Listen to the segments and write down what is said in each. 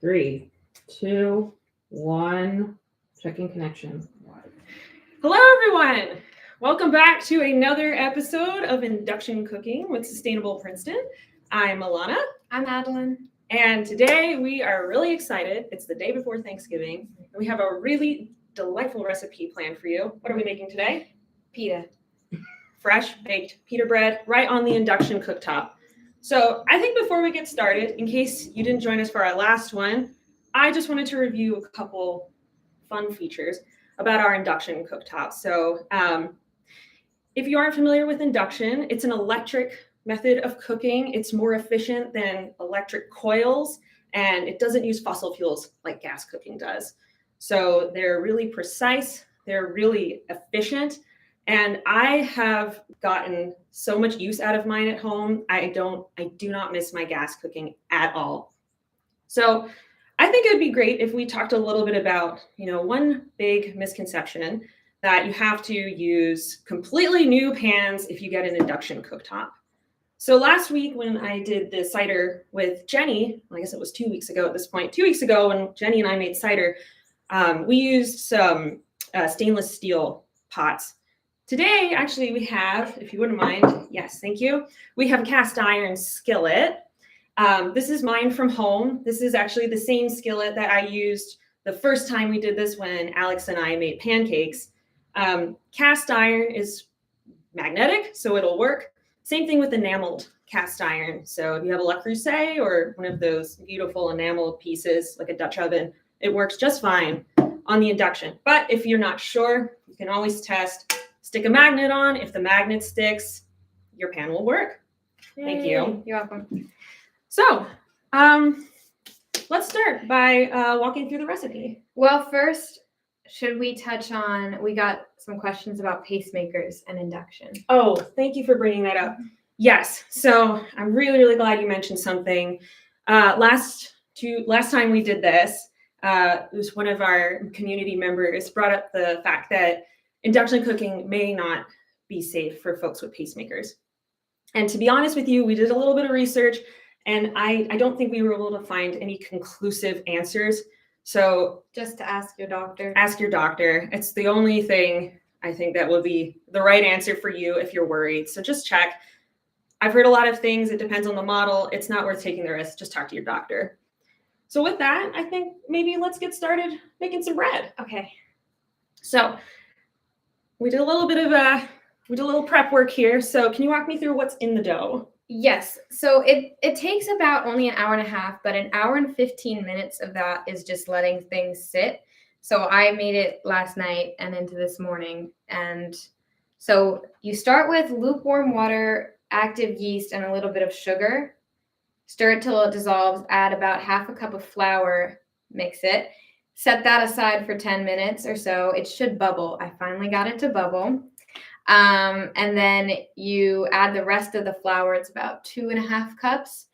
3, 2, 1. Checking connection. Hello, everyone. Welcome back to another episode of Induction Cooking with Sustainable Princeton. I'm Elana. I'm Madeline. And today we are really excited. It's the day before Thanksgiving. And we have a really delightful recipe planned for you. What are we making today? Pita. Fresh baked pita bread right on the induction cooktop. So I think before we get started, in case you didn't join us for our last one, I just wanted to review a couple fun features about our induction cooktop. So if you aren't familiar with induction, it's an electric method of cooking. It's more efficient than electric coils, and it doesn't use fossil fuels like gas cooking does. So they're really precise, they're really efficient, and I have gotten so much use out of mine at home. I do not miss my gas cooking at all. So I think it would be great if we talked a little bit about, one big misconception that you have to use completely new pans if you get an induction cooktop. So last week when I did the cider with Jenny, I guess it was 2 weeks ago at this point, 2 weeks ago when Jenny and I made cider, we used some stainless steel pots. Today, actually, we have, if you wouldn't mind, yes, thank you. We have a cast iron skillet. This is mine from home. This is actually the same skillet that I used the first time we did this when Alex and I made pancakes. Cast iron is magnetic, so it'll work. Same thing with enameled cast iron. So if you have a Le Creuset or one of those beautiful enameled pieces, like a Dutch oven, it works just fine on the induction. But if you're not sure, you can always test. Stick a magnet on. If the magnet sticks, your pan will work. Yay. Thank you. You're welcome. So let's start by walking through the recipe. Well, first, should we touch on, we got some questions about pacemakers and induction. Oh, thank you for bringing that up. Yes. So I'm really, really glad you mentioned something. Last time we did this, it was one of our community members brought up the fact that induction cooking may not be safe for folks with pacemakers. And to be honest with you, we did a little bit of research, and I don't think we were able to find any conclusive answers. So just to ask your doctor. Ask your doctor. It's the only thing I think that will be the right answer for you if you're worried. So just check. I've heard a lot of things. It depends on the model. It's not worth taking the risk. Just talk to your doctor. So with that, I think maybe let's get started making some bread. Okay. So we did a little prep work here. So can you walk me through what's in the dough? Yes. So it takes about only an hour and a half, but an hour and 15 minutes of that is just letting things sit. So I made it last night and into this morning. And so you start with lukewarm water, active yeast, and a little bit of sugar. Stir it till it dissolves. Add about half a cup of flour. Mix it. Set that aside for 10 minutes or so. It should bubble. I finally got it to bubble. And then you add the rest of the flour. It's about 2.5 cups.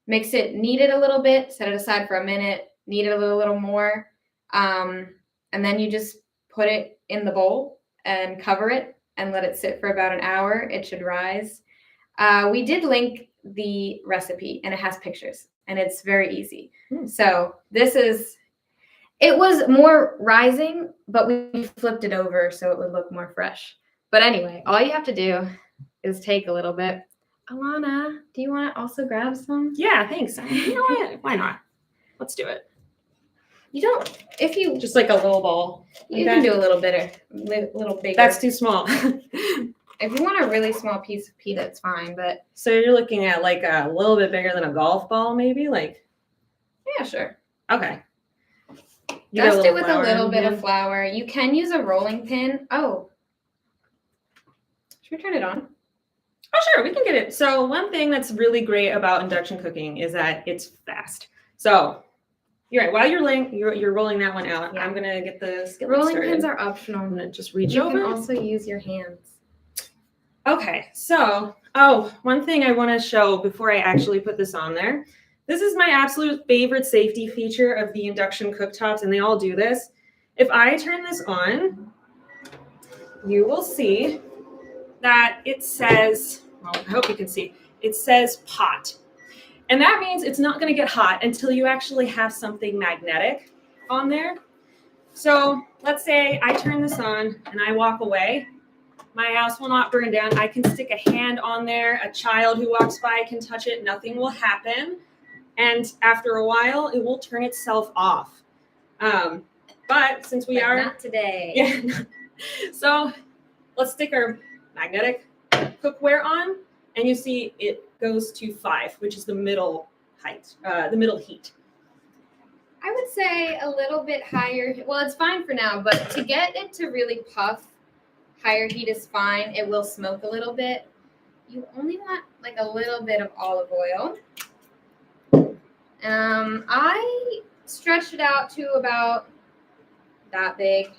Mix it, knead it a little bit, set it aside for a minute, knead it a little more. And then you just put it in the bowl and cover it and let it sit for about an hour. It should rise. We did link the recipe, and it has pictures, and it's very easy. So it was more rising, but we flipped it over so it would look more fresh. But anyway, all you have to do is take a little bit. Elana, do you want to also grab some? Yeah, thanks. You know what? Why not? Let's do it. You don't, if you just like a little ball. You can do a little bit, a little bigger. That's too small. If you want a really small piece of pita, it's fine. But so you're looking at like a little bit bigger than a golf ball, maybe? Like, yeah, sure. Okay. Dust it with a little bit of flour. You can use a rolling pin. Oh. Should we turn it on? Oh, sure. We can get it. So one thing that's really great about induction cooking is that it's fast. So you're right. While you're rolling that one out, yeah. I'm going to get the skillet rolling started. Pins are optional. I'm going to just reach over. You can also use your hands. Okay. So, one thing I want to show before I actually put this on there. This is my absolute favorite safety feature of the induction cooktops, and they all do this. If I turn this on, you will see that it says, well, I hope you can see, it says pot. And that means it's not going to get hot until you actually have something magnetic on there. So let's say I turn this on and I walk away. My house will not burn down. I can stick a hand on there. A child who walks by can touch it. Nothing will happen. And after a while, it will turn itself off. But since we are not today. Yeah. So let's stick our magnetic cookware on, and you see it goes to 5, which is the middle height, the middle heat. I would say a little bit higher. Well, it's fine for now, but to get it to really puff, higher heat is fine. It will smoke a little bit. You only want like a little bit of olive oil. I stretched it out to about that big.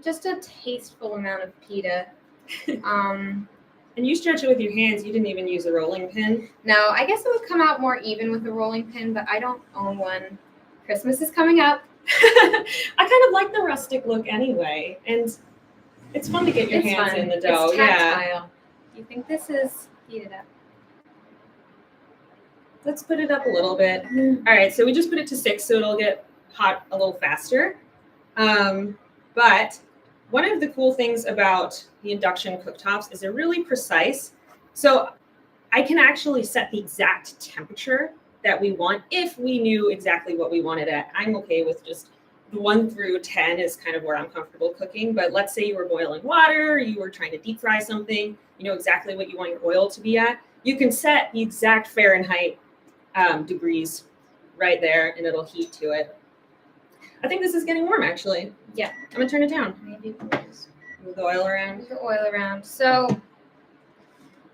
Just a tasteful amount of pita. And you stretch it with your hands. You didn't even use a rolling pin. No, I guess it would come out more even with a rolling pin, but I don't own one. Christmas is coming up. I kind of like the rustic look anyway, and it's fun to get your hands in the dough. It's tactile. Do you think this is heated up? Let's put it up a little bit. All right, so we just put it to 6, so it'll get hot a little faster. But one of the cool things about the induction cooktops is they're really precise. So I can actually set the exact temperature that we want if we knew exactly what we wanted at. I'm okay with just the 1 through 10 is kind of where I'm comfortable cooking. But let's say you were boiling water, you were trying to deep fry something, you know exactly what you want your oil to be at. You can set the exact Fahrenheit degrees right there, and it'll heat to it. I think this is getting warm, actually. Yeah. I'm going to turn it down. Maybe Move the oil around. move the oil around. So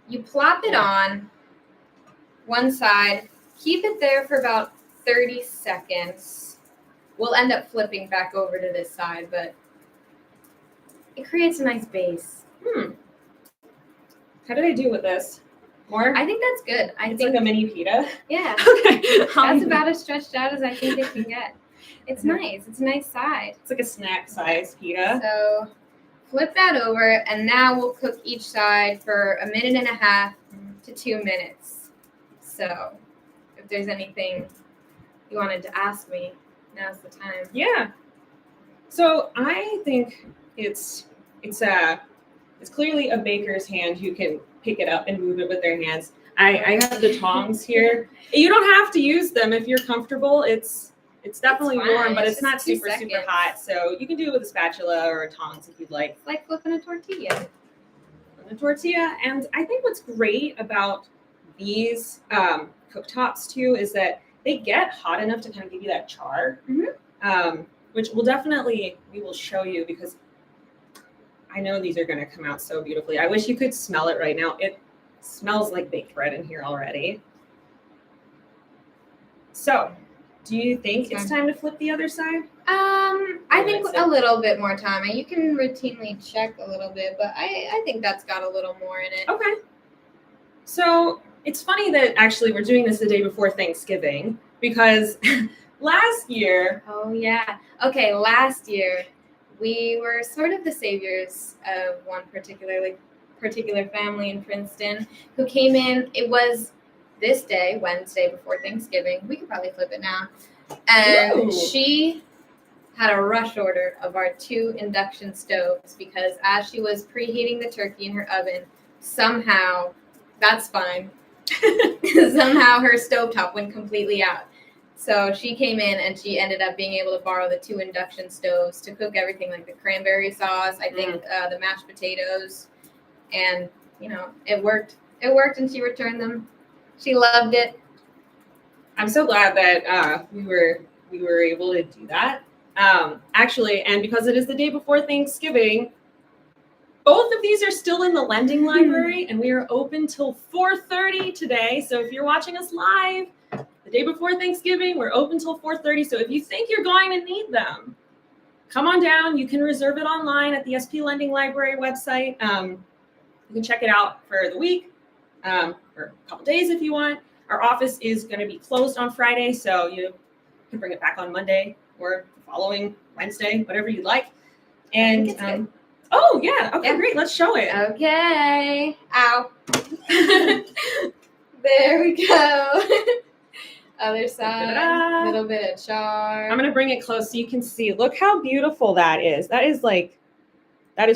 you plop it on one side. Keep it there for about 30 seconds. We'll end up flipping back over to this side, but it creates a nice base. How did I do with this? More? I think that's good. It's like a mini pita. Yeah. Okay. That's about as stretched out as I think it can get. It's nice. It's a nice side. It's like a snack size pita. So flip that over, and now we'll cook each side for 1.5 to 2 minutes. So if there's anything you wanted to ask me, now's the time. Yeah. So I think it's clearly a baker's hand who can pick it up and move it with their hands. I have the tongs here. You don't have to use them if you're comfortable. It's definitely warm, but it's not super hot. So you can do it with a spatula or a tongs if you'd like. It's like flipping a tortilla. And I think what's great about these cooktops too is that they get hot enough to kind of give you that char, which we will show you because I know these are going to come out so beautifully. I wish you could smell it right now. It smells like baked bread in here already. So, do you think it's time to flip the other side? I think a little bit more time. You can routinely check a little bit, but I think that's got a little more in it. Okay. So, it's funny that actually we're doing this the day before Thanksgiving because last year... Oh, yeah. Okay, last year, we were sort of the saviors of one particular family in Princeton who came in. It was this day, Wednesday before Thanksgiving. We could probably flip it now. And she had a rush order of our 2 induction stoves because as she was preheating the turkey in her oven, somehow, that's fine, somehow her stovetop went completely out. So she came in and she ended up being able to borrow the 2 induction stoves to cook everything like the cranberry sauce, I think the mashed potatoes, and it worked. It worked, and she returned them. She loved it. I'm so glad that we were able to do that. Actually, and because it is the day before Thanksgiving, both of these are still in the lending library, and we are open till 4:30 today. So if you're watching us live, the day before Thanksgiving, we're open till 4:30. So if you think you're going to need them, come on down. You can reserve it online at the SP Lending Library website. You can check it out for the week or a couple days if you want. Our office is going to be closed on Friday, so you can bring it back on Monday or the following Wednesday, whatever you'd like. And oh yeah, okay, great. Let's show it. Okay. Ow. There we go. Other side, Da-da-da. a little bit of char. I'm going to bring it close so you can see. Look how beautiful that is. That is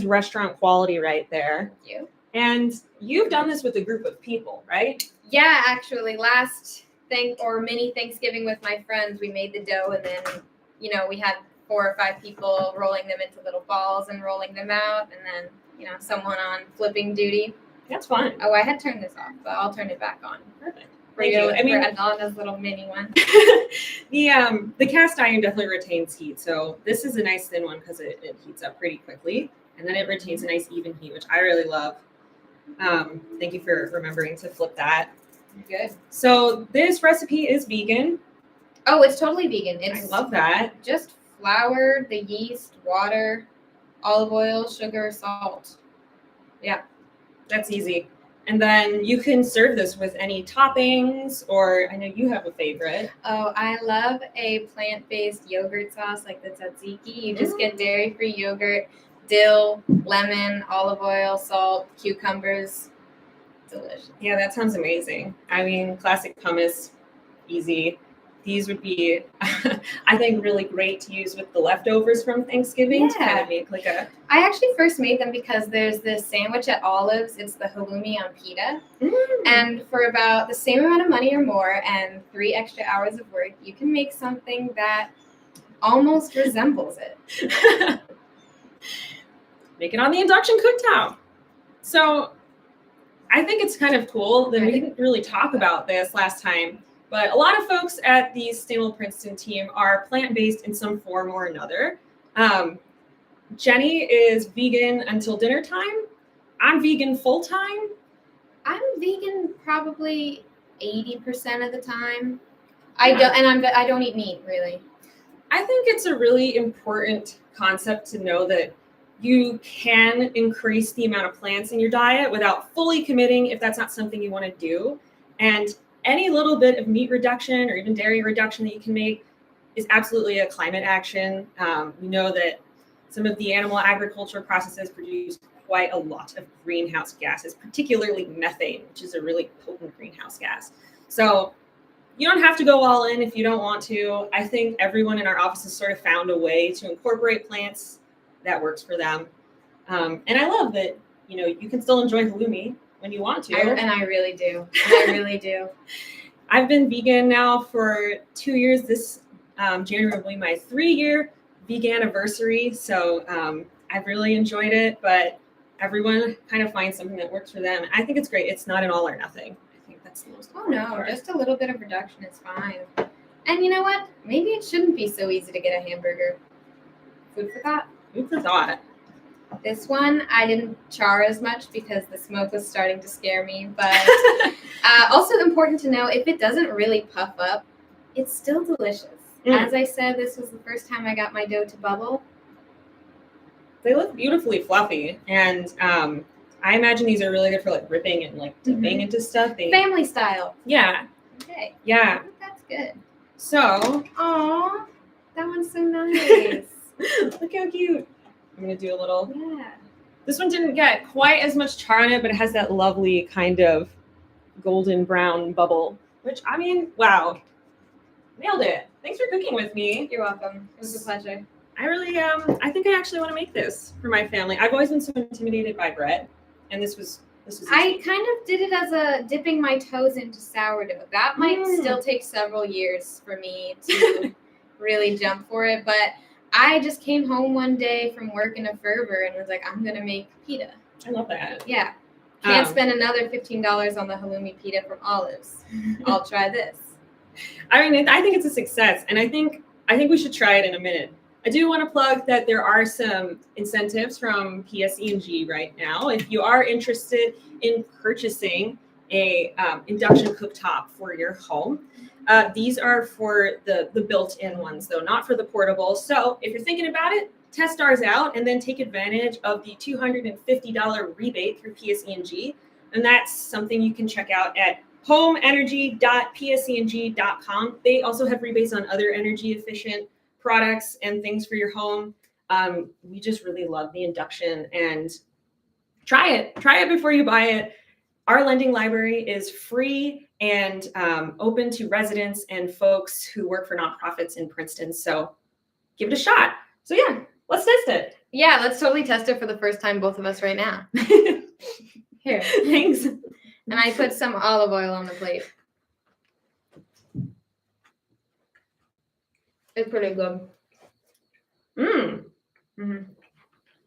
restaurant quality right there. Thank you. And you've done this with a group of people, right? Yeah, actually, mini Thanksgiving with my friends, we made the dough, and then, we had 4 or 5 people rolling them into little balls and rolling them out, and then, someone on flipping duty. That's fun. Oh, I had turned this off, but I'll turn it back on. Perfect. For Thank you. I mean, for Alana's little mini one. the cast iron definitely retains heat. So this is a nice thin one because it heats up pretty quickly, and then it retains a nice even heat, which I really love. Thank you for remembering to flip that. Good. So this recipe is vegan. Oh, it's totally vegan. I love that. Just flour, the yeast, water, olive oil, sugar, salt. Yeah. That's easy. And then you can serve this with any toppings, or I know you have a favorite. Oh, I love a plant-based yogurt sauce like the tzatziki. You just get dairy-free yogurt, dill, lemon, olive oil, salt, cucumbers. Delicious. Yeah, that sounds amazing. I mean, classic hummus, easy. These would be, I think, really great to use with the leftovers from Thanksgiving to kind of make like a... I actually first made them because there's this sandwich at Olive's. It's the halloumi on pita. And for about the same amount of money or more and 3 extra hours of work, you can make something that almost resembles it. Make it on the induction cooktop. So I think it's kind of cool that we didn't really talk about this last time. But a lot of folks at the Sustainable Princeton team are plant-based in some form or another. Jenny is vegan until dinner time. I'm vegan full-time. I'm vegan probably 80% of the time. I don't eat meat, really. I think it's a really important concept to know that you can increase the amount of plants in your diet without fully committing if that's not something you want to do. And any little bit of meat reduction or even dairy reduction that you can make is absolutely a climate action. We know that some of the animal agriculture processes produce quite a lot of greenhouse gases, particularly methane, which is a really potent greenhouse gas. So you don't have to go all in if you don't want to. I think everyone in our office has sort of found a way to incorporate plants that works for them. And I love that, you can still enjoy halloumi when you want to. And I really do. I really do. I've been vegan now for 2 years. This January will be my 3-year vegan anniversary. So I've really enjoyed it, but everyone kind of finds something that works for them. I think it's great. It's not an all or nothing. I think that's the most important part. Just a little bit of reduction is fine. And you know what? Maybe it shouldn't be so easy to get a hamburger. Food for thought. Food for thought. This one, I didn't char as much because the smoke was starting to scare me. But also important to know, if it doesn't really puff up, it's still delicious. As I said, this was the first time I got my dough to bubble. They look beautifully fluffy. And I imagine these are really good for like ripping and like dipping into stuff. Family style. Yeah. Okay. Yeah. I think that's good. So. Aw, that one's so nice. Look how cute. I'm going to do a little. Yeah. This one didn't get quite as much char on it, but it has that lovely kind of golden brown bubble, which, I mean, wow. Nailed it. Thanks for cooking with me. You're welcome. It was a pleasure. I really, I think I actually want to make this for my family. I've always been so intimidated by bread, and this was easy. I kind of did it as a dipping my toes into sourdough. That might still take several years for me to really jump for it, but I just came home one day from work in a fervor and was like, I'm going to make pita. I love that. Yeah. Can't spend another $15 on the halloumi pita from Olive's. I'll try this. I mean, I think it's a success, and I think we should try it in a minute. I do want to plug that there are some incentives from PSE&G right now. If you are interested in purchasing a induction cooktop for your home, these are for the built-in ones, though, not for the portable. So if you're thinking about it, test ours out and then take advantage of the $250 rebate through PSE&G. And that's something you can check out at homeenergy.pseng.com. They also have rebates on other energy efficient products and things for your home. We just really love the induction, and try it before you buy it. Our lending library is free and open to residents and folks who work for nonprofits in Princeton. So give it a shot. So yeah, let's test it. Yeah, let's totally test it for the first time, both of us right now. Here. Thanks. And I put some olive oil on the plate. It's pretty good. Mm.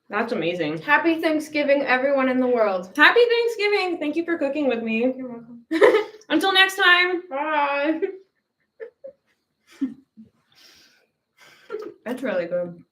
That's amazing. Happy Thanksgiving, everyone in the world. Happy Thanksgiving. Thank you for cooking with me. You're welcome. Until next time. Bye. That's really good.